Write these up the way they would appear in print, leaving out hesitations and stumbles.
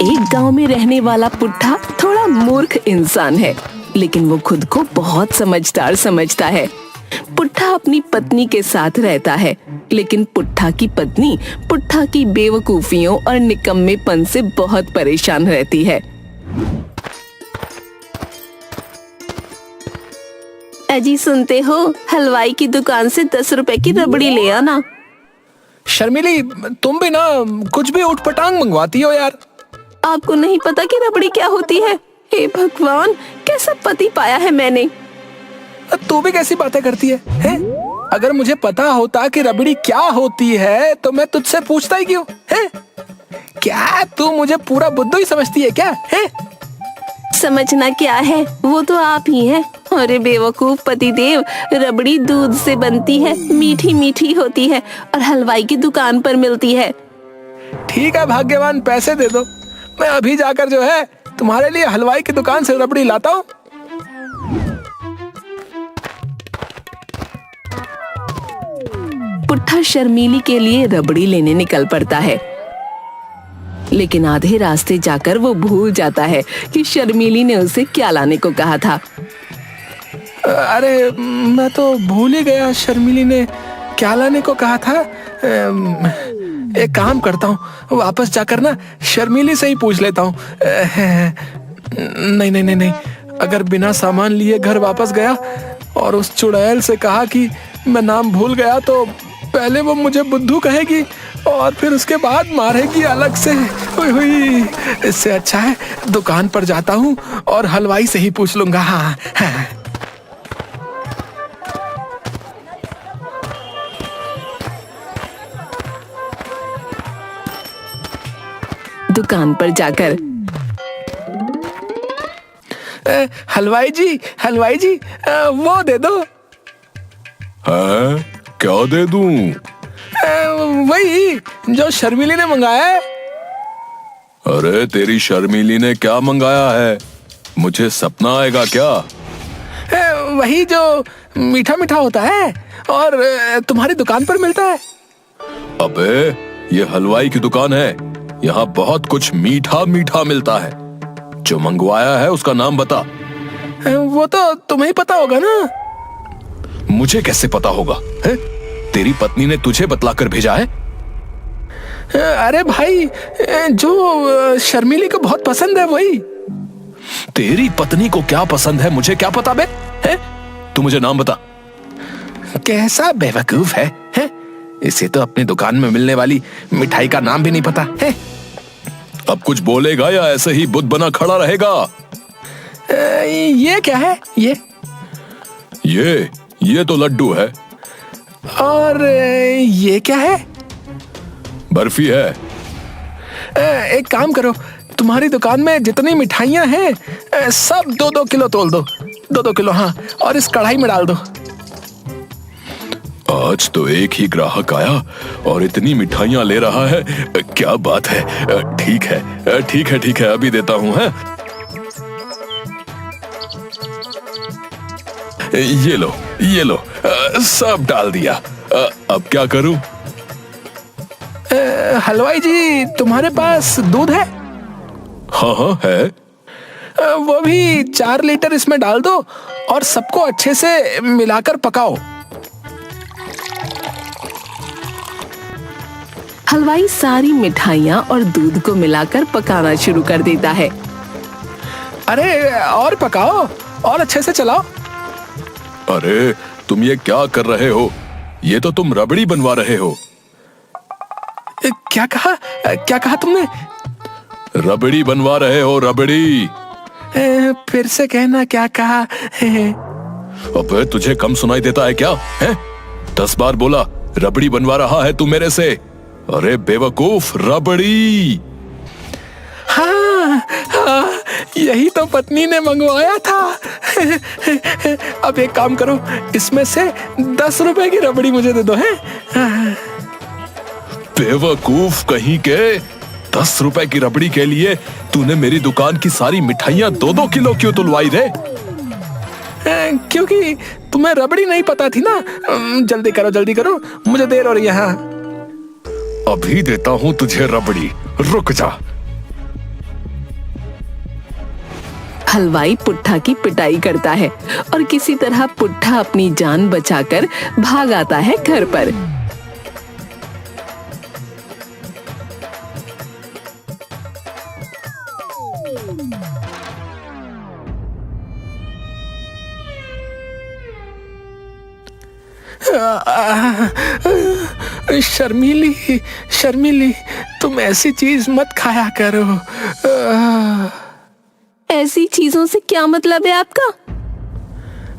एक गांव में रहने वाला पुट्ठा थोड़ा मूर्ख इंसान है, लेकिन वो खुद को बहुत समझदार समझता है। पुट्ठा अपनी पत्नी के साथ रहता है, लेकिन पुट्ठा की पत्नी पुट्ठा की बेवकूफियों और निकम्मेपन से बहुत परेशान रहती है। अजी सुनते हो, हलवाई की दुकान से 10 रुपए की रबड़ी ले आना। शर्मिली, तुम भी ना कुछ भी उठपटांग मंगवाती हो यार। आपको नहीं पता कि रबड़ी क्या होती है? हे भगवान, कैसा पति पाया है मैंने। तू भी कैसी बातें करती है, हैं? अगर मुझे पता होता कि रबड़ी क्या होती है तो मैं तुझसे पूछता ही क्यों, हैं? क्या तू मुझे पूरा बुद्धू ही समझती है क्या, हैं? समझना क्या है, वो तो आप ही हैं। अरे बेवकूफ पतिदेव, रबड़ी दूध से बनती है, मीठी मीठी होती है और हलवाई की दुकान पर मिलती है। ठीक है भाग्यवान, पैसे दे दो, मैं अभी जाकर जो है तुम्हारे लिए हलवाई की दुकान से रबड़ी लाता हूँ। पुट्ठा शर्मीली के लिए रबड़ी लेने निकल पड़ता है, लेकिन आधे रास्ते जाकर वो भूल जाता है कि शर्मीली ने उसे क्या लाने को कहा था। अरे मैं तो भूल ही गया शर्मिली ने क्या लाने को कहा था। एक काम करता हूँ, वापस जाकर ना शर्मिली से ही पूछ लेता हूँ। नहीं नहीं नहीं नहीं, अगर बिना सामान लिए घर वापस गया और उस चुड़ैल से कहा कि मैं नाम भूल गया तो पहले वो मुझे बुद्धू कहेगी और फिर उसके बाद मारेगी अलग से। हुई हुई, इससे अच्छा है दुकान पर जाता हूँ और हलवाई से ही पूछ लूंगा। हाँ, हाँ। दुकान पर जाकर हलवाई जी, वो दे दो। है? क्या दे दूं? वही जो शर्मिली ने मंगाया है। अरे तेरी शर्मिली ने क्या मंगाया है? मुझे सपना आएगा क्या? वही जो मीठा मीठा होता है और तुम्हारी दुकान पर मिलता है। अबे ये हलवाई की दुकान है, यहाँ बहुत कुछ मीठा मीठा मिलता है। जो मंगवाया है उसका नाम बता। वो तो तुम्हें ही पता होगा ना। मुझे कैसे पता होगा है? तेरी पत्नी ने तुझे बतलाकर भेजा है। अरे भाई, जो शर्मिली को बहुत पसंद है वही। तेरी पत्नी को क्या पसंद है मुझे क्या पता बे? है? तू मुझे नाम बता। कैसा बेवकूफ है? इसे तो अपनी दुकान में मिलने वाली मिठाई का नाम भी नहीं पता है। अब कुछ बोलेगा या ऐसे ही बुद्ध बना खड़ा रहेगा? ये क्या है? ये तो लड्डू है। और ये क्या है? बर्फी है। एक काम करो, तुम्हारी दुकान में जितनी मिठाइयाँ हैं सब 2-2 किलो तोल दो। 2-2 किलो, हाँ, और इस कढ़ाई में डाल दो। आज तो एक ही ग्राहक आया और इतनी मिठाइयाँ ले रहा है, क्या बात है। ठीक है, अभी देता हूँ। है ये लो, सब डाल दिया। अब क्या करूं? हलवाई जी, तुम्हारे पास दूध है? हाँ है। वो भी 4 लीटर इसमें डाल दो और सबको अच्छे से मिलाकर पकाओ। हलवाई सारी मिठाइयाँ और दूध को मिलाकर पकाना शुरू कर देता है। अरे और पकाओ और अच्छे से चलाओ। अरे तुम ये क्या कर रहे हो? ये तो तुम रबड़ी बनवा रहे हो। क्या कहा तुमने? रबड़ी बनवा रहे हो, रबड़ी। फिर से कहना, क्या कहा? अबे तुझे कम सुनाई देता है क्या? है? 10 बार बोला रबड़ी बनवा रहा है तू मेरे से। अरे बेवकूफ, रबड़ी। हाँ, यही तो पत्नी ने मंगवाया था। अब एक काम करो, इसमें से 10 रुपए की रबड़ी मुझे दे दो। है बेवकूफ कहीं के, 10 रुपए की रबड़ी के लिए तूने मेरी दुकान की सारी मिठाइयाँ 2-2 किलो क्यों तुलवाई रे? क्योंकि तुम्हें रबड़ी नहीं पता थी ना। जल्दी करो, मुझे देर हो रही है। अभी देता हूँ तुझे रबड़ी, रुक जा। हलवाई पुट्ठा की पिटाई करता है और किसी तरह पुट्ठा अपनी जान बचाकर भाग आता है घर पर। शर्मीली, शर्मीली, तुम ऐसी चीज मत खाया करो। ऐसी चीजों से क्या मतलब है आपका?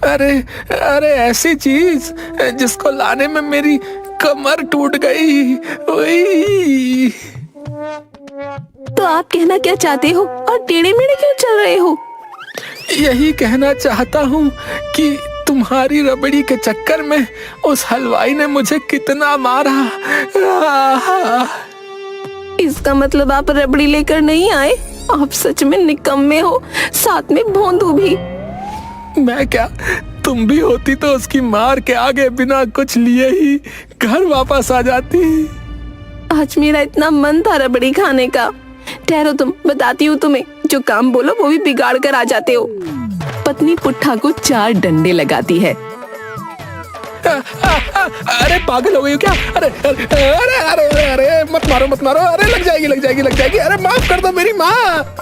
अरे अरे, ऐसी चीज जिसको लाने में मेरी कमर टूट गई। ओई। तो आप कहना क्या चाहते हो और टेढ़े मेढ़े क्यों चल रहे हो? यही कहना चाहता हूँ कि तुम्हारी रबड़ी के चक्कर में उस हलवाई ने मुझे कितना मारा। इसका मतलब आप रबड़ी लेकर नहीं आए? आप सच में निकम्मे हो, साथ में भोंदू भी। मैं क्या, तुम भी होती तो उसकी मार के आगे बिना कुछ लिए ही घर वापस आ जाती। आज मेरा इतना मन था रबड़ी खाने का। ठहरो, तुम बताती हूँ तुम्हें। जो काम बोलो वो भी बिगाड़ कर आ जाते हो। पत्नी पुट्ठा को 4 डंडे लगाती है। अरे पागल हो गई हो क्या? अरे अरे अरे अरे अरे, अरे मत मारो मत मारो। अरे लग जाएगी लग जाएगी लग जाएगी। अरे माफ कर दो मेरी माँ।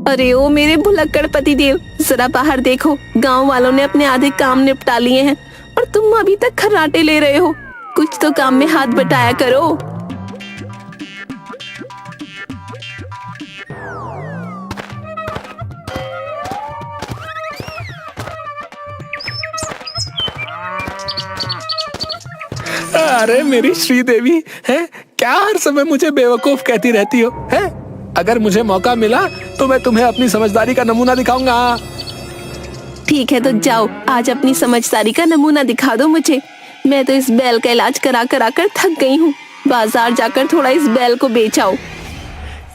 अरे ओ मेरे भुलक्कड़ पतिदेव, जरा बाहर देखो। गांव वालों ने अपने आधे काम निपटा लिए हैं और तुम अभी तक खर्राटे ले रहे हो। कुछ तो काम में हाथ बटाया करो। अरे मेरी श्रीदेवी है, क्या हर समय मुझे बेवकूफ कहती रहती हो? है, अगर मुझे मौका मिला तो मैं तुम्हें अपनी समझदारी का नमूना दिखाऊंगा। ठीक है, तो जाओ, आज अपनी समझदारी का नमूना दिखा दो मुझे। मैं तो इस बैल का इलाज करा कर थक गई हूँ। बाजार जाकर थोड़ा इस बैल को बेच आओ।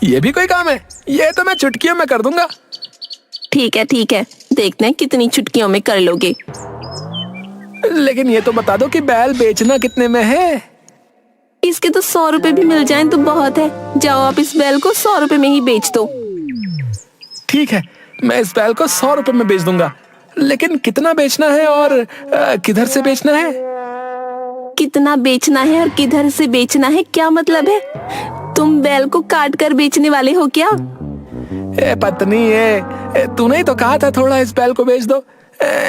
ये भी कोई काम है? ये तो मैं चुटकियों में कर दूंगा। ठीक है, देखते हैं कितनी चुटकियों में कर लोगे। लेकिन ये तो बता दो कि बैल बेचना कितने में है? इसके तो 100 रुपए भी मिल जाएं तो बहुत है। जाओ, आप इस बैल को 100 रुपए में ही बेच दो। ठीक है, मैं इस बैल को 100 रुपए में बेच दूंगा। लेकिन कितना बेचना है और किधर से बेचना है? कितना बेचना है और किधर से बेचना है, क्या मतलब है? तुम बैल को काट कर बेचने वाले हो क्या? ए पत्नी, तूने ही तो कहा था थोड़ा इस बैल को बेच दो,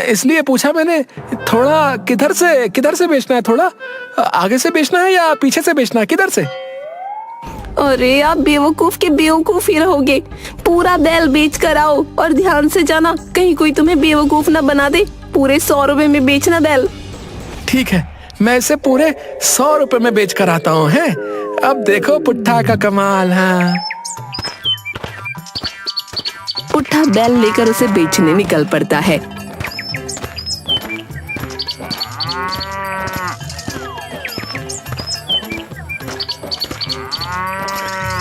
इसलिए पूछा मैंने। थोड़ा किधर से बेचना है? थोड़ा आगे से बेचना है या पीछे से बेचना है? किधर से? अरे आप बेवकूफ के बेवकूफ ही रहोगे। पूरा बैल बेच कर आओ और ध्यान से जाना, कहीं कोई तुम्हें बेवकूफ ना बना दे। पूरे 100 रुपए में बेचना बैल। ठीक है, मैं इसे पूरे 100 रुपए में बेच कर आता हूँ। है, अब देखो पुट्ठा का कमाल। हाँ, पुट्ठा बैल लेकर उसे बेचने निकल पड़ता है।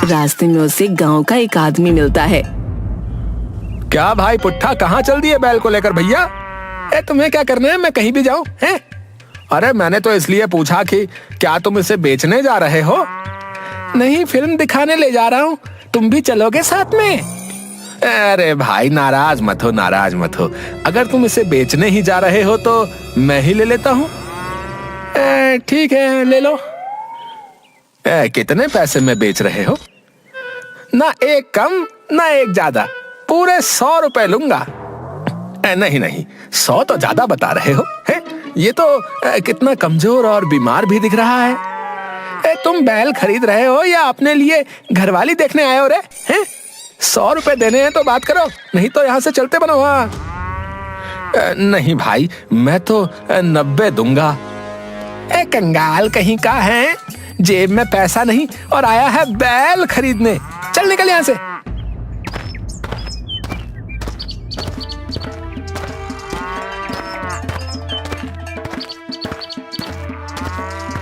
रास्ते में उसे गांव का एक आदमी मिलता है। क्या भाई पुट्ठा, कहाँ चल दिए बैल को लेकर भैया? तुम्हें क्या करना है? मैं कहीं भी जाऊं? है? अरे मैंने तो इसलिए पूछा कि क्या तुम इसे बेचने जा रहे हो? नहीं, फिल्म दिखाने ले जा रहा हूँ। तुम भी चलोगे साथ में? अरे भाई नाराज मत हो। अगर तुम इसे बेचने ही जा रहे हो तो मैं ही ले लेता हूँ। ठीक है, ले लो। कितने पैसे में बेच रहे हो? ना एक कम ना एक ज्यादा, पूरे 100 रुपए लूंगा। नहीं, 100 तो ज्यादा बता रहे हो। है? ये तो कितना कमजोर और बीमार भी दिख रहा है। तुम बैल खरीद रहे हो या अपने लिए घरवाली देखने आए हो रे? हैं? 100 रुपए देने हैं तो बात करो, नहीं तो यहाँ से चलते बनो। हाँ, नहीं भाई, मैं तो 90 दूंगा। कंगाल कहीं का है, जेब में पैसा नहीं और आया है बैल खरीदने। चल निकल यहाँ से।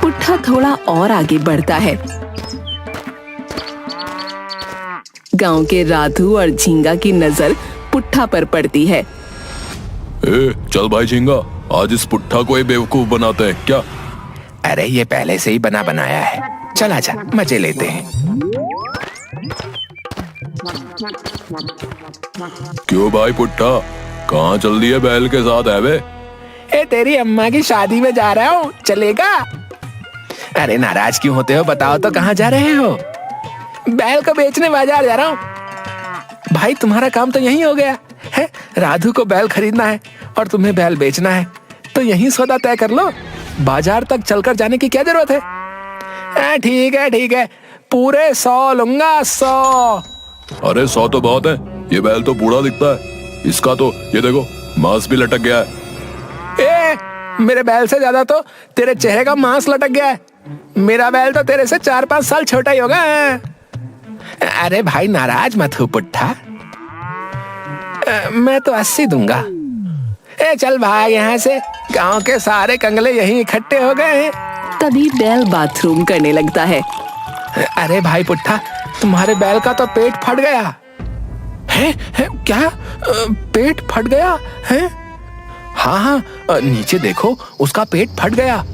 पुट्ठा थोड़ा और आगे बढ़ता है। गांव के राधू और झींगा की नजर पुट्ठा पर पड़ती है। चल भाई झींगा, आज इस पुट्ठा को ये बेवकूफ बनाते हैं क्या? अरे ये पहले से ही बना बनाया है, चल आजा मजे लेते हैं। क्यों भाई पुट्ठा, कहाँ चल दिए बैल के साथ है बे? तेरी अम्मा की शादी में जा रहा हूँ, चलेगा? अरे नाराज क्यों होते हो, बताओ तो कहाँ जा रहे हो? बैल को बेचने बाजार जा रहा हूँ। भाई तुम्हारा काम तो यही हो गया है, राधू को बैल खरीदना है और तुम्हें बैल बेचना है, तो यही सौदा तय कर लो, बाजार तक चलकर जाने की क्या जरूरत है? ठीक है, पूरे 100 लूंगा, 100। अरे 100 तो बहुत है, ये बैल तो बूढ़ा दिखता है, इसका तो ये देखो मांस भी लटक गया है। मेरे बैल से ज्यादा तो तेरे चेहरे का मांस लटक गया है, मेरा बैल तो तेरे से 4-5 साल छोटा ही होगा। अरे भाई नाराज मत हो पुट्ठा, मैं तो 80 दूंगा। चल भाग यहाँ से, गांव के सारे कंगले यहीं इकट्ठे हो गए हैं। तभी बैल बाथरूम करने लगता है। अरे भाई पुट्ठा, तुम्हारे बैल का तो पेट फट गया है? क्या पेट फट गया है? हाँ, नीचे देखो, उसका पेट फट गया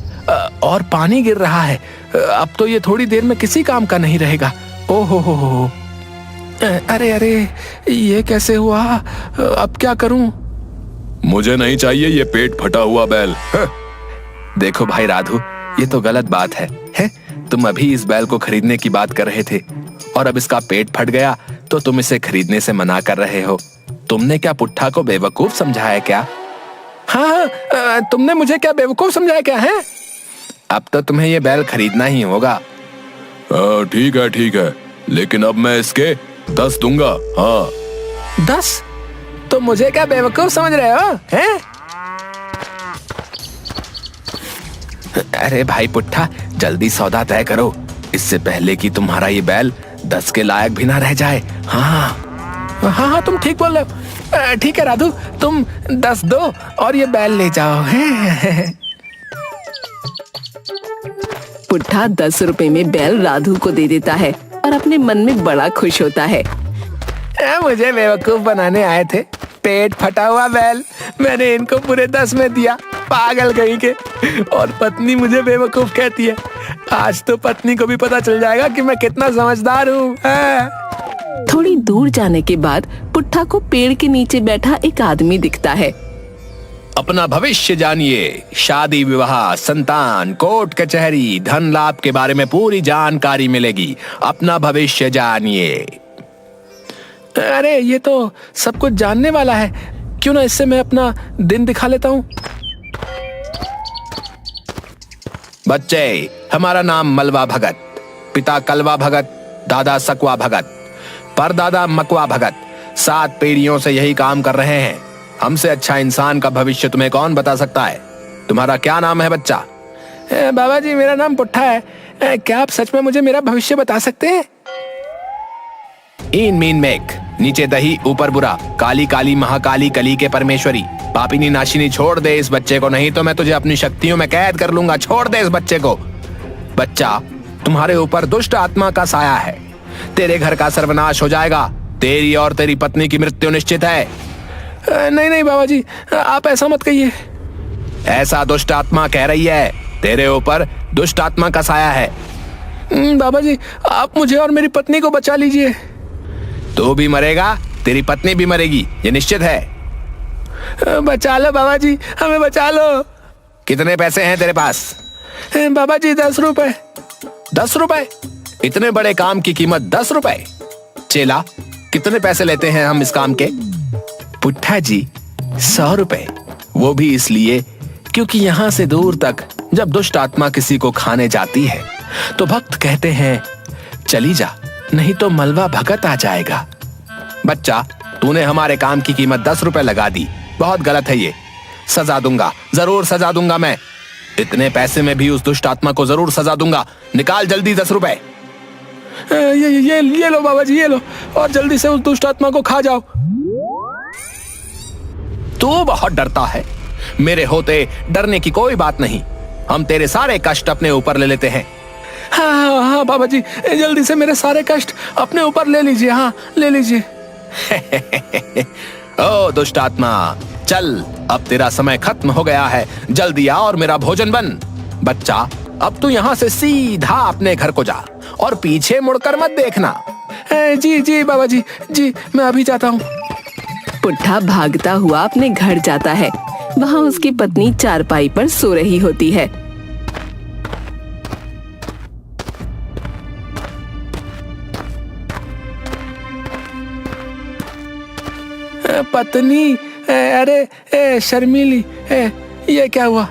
और पानी गिर रहा है। अब तो ये थोड़ी देर में किसी काम का नहीं रहेगा। ओहो हो। अरे ये कैसे हुआ, अब क्या करूं? मुझे नहीं चाहिए ये पेट फटा हुआ बैल। देखो भाई राधू, ये तो गलत बात है? तुम अभी इस बैल को खरीदने की बात कर रहे थे और अब इसका पेट फट गया तो तुम इसे खरीदने से मना कर रहे हो। तुमने क्या पुट्ठा को बेवकूफ समझा है क्या? हाँ, तुमने मुझे क्या बेवकूफ समझा क्या है? अब तो तुम्हें ये बैल खरीदना ही होगा। ठीक है, लेकिन अब मैं इसके 10 दूंगा। हाँ 10? तो मुझे क्या बेवकूफ समझ रहे हो हैं? अरे भाई पुट्ठा, जल्दी सौदा तय करो, इससे पहले कि तुम्हारा ये बैल 10 के लायक भी ना रह जाए। हाँ, तुम ठीक बोल रहे हो। ठीक है राधू, तुम 10 दो और ये बैल ले जाओ। पुट्ठा 10 रुपए में बैल राधू को दे देता है और अपने मन में बड़ा खुश होता है। मुझे बेवकूफ बनाने आए थे, पेट फटा हुआ बैल मैंने इनको पूरे 10 में दिया, पागल कहीं के। और पत्नी मुझे बेवकूफ कहती है। आज तो पत्नी को भी पता चल जाएगा कि मैं कितना समझदार हूँ। थोड़ी दूर जाने के बाद पुट्ठा को पेड़ के नीचे बैठा एक आदमी दिखता है। अपना भविष्य जानिए, शादी विवाह, संतान, कोर्ट कचहरी, धन लाभ के बारे में पूरी जानकारी मिलेगी। अपना भविष्य जानिए। अरे ये तो सब कुछ जानने वाला है, क्यों ना इससे मैं अपना दिन दिखा लेता हूँ। बच्चे, हमारा नाम मलवा भगत, पिता कलवा भगत, दादा सकवा भगत, परदादा मकवा भगत। 7 पीढ़ियों से यही काम कर रहे हैं। हमसे अच्छा इंसान का भविष्य तुम्हें कौन बता सकता है? तुम्हारा क्या नाम है बच्चा? बाबा जी, मेरा नाम पुट्ठा है। क्या आप सच में मुझे मेरा भविष्य बता सकते हैं? ईन मीन मेक, नीचे दही ऊपर बुरा, काली काली महाकाली कली के परमेश्वरी, पापिनी नाशिनी, छोड़ दे इस बच्चे को, नहीं तो मैं तुझे अपनी शक्तियों में कैद कर लूंगा। छोड़ दे इस बच्चे को। बच्चा, तुम्हारे ऊपर दुष्ट आत्मा का साया है, तेरे घर का सर्वनाश हो जाएगा। तेरी और तेरी पत्नी की मृत्यु निश्चित है। नहीं बाबा जी, आप ऐसा मत कहिए। ऐसा दुष्ट आत्मा कह रही है, तेरे ऊपर दुष्ट आत्मा का साया है। बाबा जी, आप मुझे और मेरी पत्नी को बचा लीजिए। तू भी मरेगा, तेरी पत्नी भी मरेगी, ये निश्चित है। बचा लो बाबा जी, हमें बचा लो। कितने पैसे हैं तेरे पास? बाबा जी 10 रुपए। 10 रुपए? इतने बड़े काम की कीमत 10 रुपए? चेला, कितने पैसे लेते हैं हम इस काम के? पुट्ठा जी 100 रुपए, वो भी इसलिए क्योंकि यहां से दूर तक जब दुष्ट आत्मा किसी को खाने जाती है तो भक्त कहते हैं चली जा, नहीं तो मलवा भगत आ जाएगा। बच्चा, तूने हमारे काम की कीमत 10 रुपए लगा दी, बहुत गलत है ये। सजा दूंगा, जरूर सजा दूंगा मैं। इतने पैसे में भी उस दुष्ट आत्मा को जरूर सजा दूंगा। निकाल जल्दी 10 रुपए। ये लो बाबा जी, ये लो, और जल्दी से उस दुष्ट आत्मा को खा जाओ। तू बहुत डरता है, मेरे होते डरने की कोई बात नहीं। हम तेरे सारे कष्ट अपने ऊपर ले लेते हैं। हाँ हाँ हाँ बाबा जी, जल्दी से मेरे सारे कष्ट अपने ऊपर ले लीजिए। हाँ ले लीजिए। ओ दुष्ट आत्मा, चल अब तेरा समय खत्म हो गया है। जल्दी आ और मेरा भोजन बन। बच्चा, अब तू यहाँ से सीधा अपने घर को जा और पीछे मुड़कर मत देखना। जी जी बाबा जी, जी मैं अभी जाता हूँ। पुट्ठा भागता हुआ अपने घर जाता है। वहाँ उसकी पत्नी चारपाई पर सो रही होती है। पत्नी, अरे शर्मीली, ये क्या हुआ?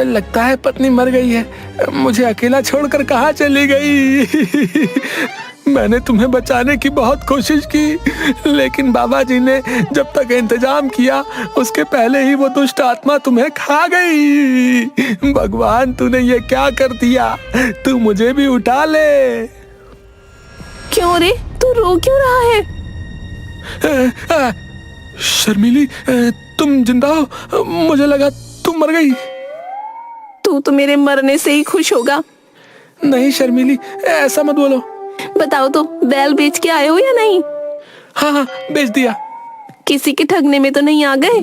लगता है पत्नी मर गई है। मुझे अकेला छोड़कर कहाँ चली गई? मैंने तुम्हें बचाने की बहुत कोशिश की, लेकिन बाबा जी ने जब तक इंतजाम किया उसके पहले ही वो दुष्ट आत्मा तुम्हें खा गई। भगवान, तूने ये क्या कर दिया? तू मुझे भी उठा ले। क्यों रे, तू रो क्यों रहा है? शर्मीली, तुम जिंदा हो? मुझे लगा तुम मर गई। तू तो मेरे मरने से ही खुश होगा। नहीं शर्मीली, ऐसा मत बोलो। बताओ तो, बैल बेच के आए हो या नहीं? हाँ हाँ, बेच दिया। किसी के ठगने में तो नहीं आ गए?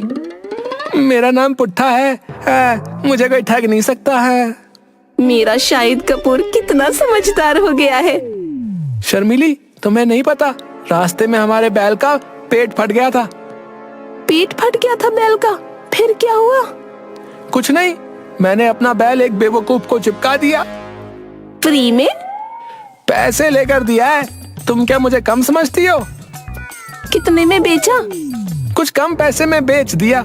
मेरा नाम पुट्ठा है, मुझे कोई ठग नहीं सकता है। मेरा शाहिद कपूर कितना समझदार हो गया है। शर्मीली, तुम्हें नहीं पता, रास्ते में हमारे बैल का पेट फट गया था। पेट फट गया था बैल का? फिर क्या हुआ? कुछ नहीं, मैंने अपना बैल एक बेवकूफ को चिपका दिया। फ्री में? पैसे लेकर दिया है। तुम क्या मुझे कम समझती हो? कितने में बेचा? कुछ कम पैसे में बेच दिया।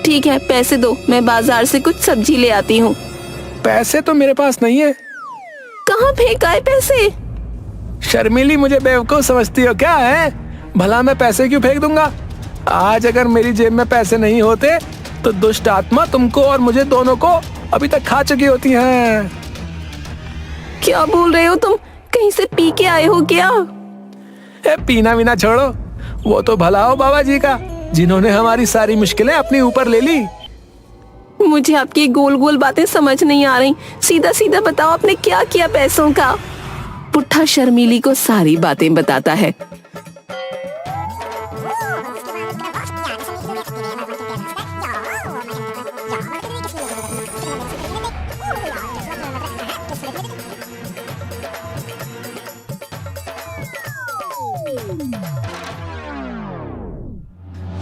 ठीक है, पैसे दो, मैं बाजार से कुछ सब्जी ले आती हूँ। पैसे तो मेरे पास नहीं है। कहाँ फेंका है पैसे? शर्मीली, मुझे बेवकूफ समझती हो क्या है? भला मैं पैसे क्यों फेंक दूंगा? आज अगर मेरी जेब में पैसे नहीं होते तो दुष्ट आत्मा तुमको और मुझे दोनों को अभी तक खा चुकी होती हैं। क्या बोल रहे हो तुम? कहीं से पी के आए हो क्या? पीना वीना छोड़ो, वो तो भला हो बाबा जी का, जिन्होंने हमारी सारी मुश्किलें अपने ऊपर ले ली। मुझे आपकी गोल गोल बातें समझ नहीं आ रही। सीधा सीधा बताओ, आपने क्या किया पैसों का? पुट्ठा शर्मीली को सारी बातें बताता है।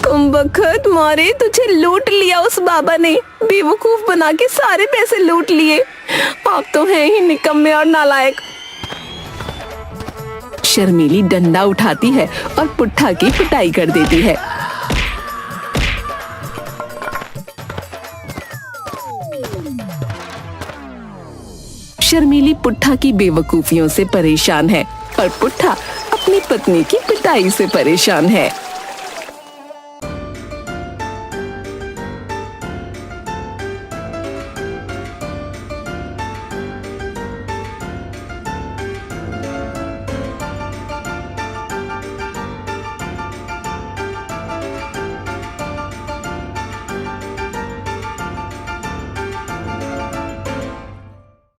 कुंभकर्ण मारे, तुझे लूट लिया उस बाबा ने। बेवकूफ बना के सारे पैसे लूट लिए। आप तो हैं ही निकम्मे और नालायक। शर्मीली डंडा उठाती है और पुट्ठा की पिटाई कर देती है। शर्मीली पुट्ठा की बेवकूफियों से परेशान है और पुट्ठा अपनी पत्नी की पिटाई से परेशान है।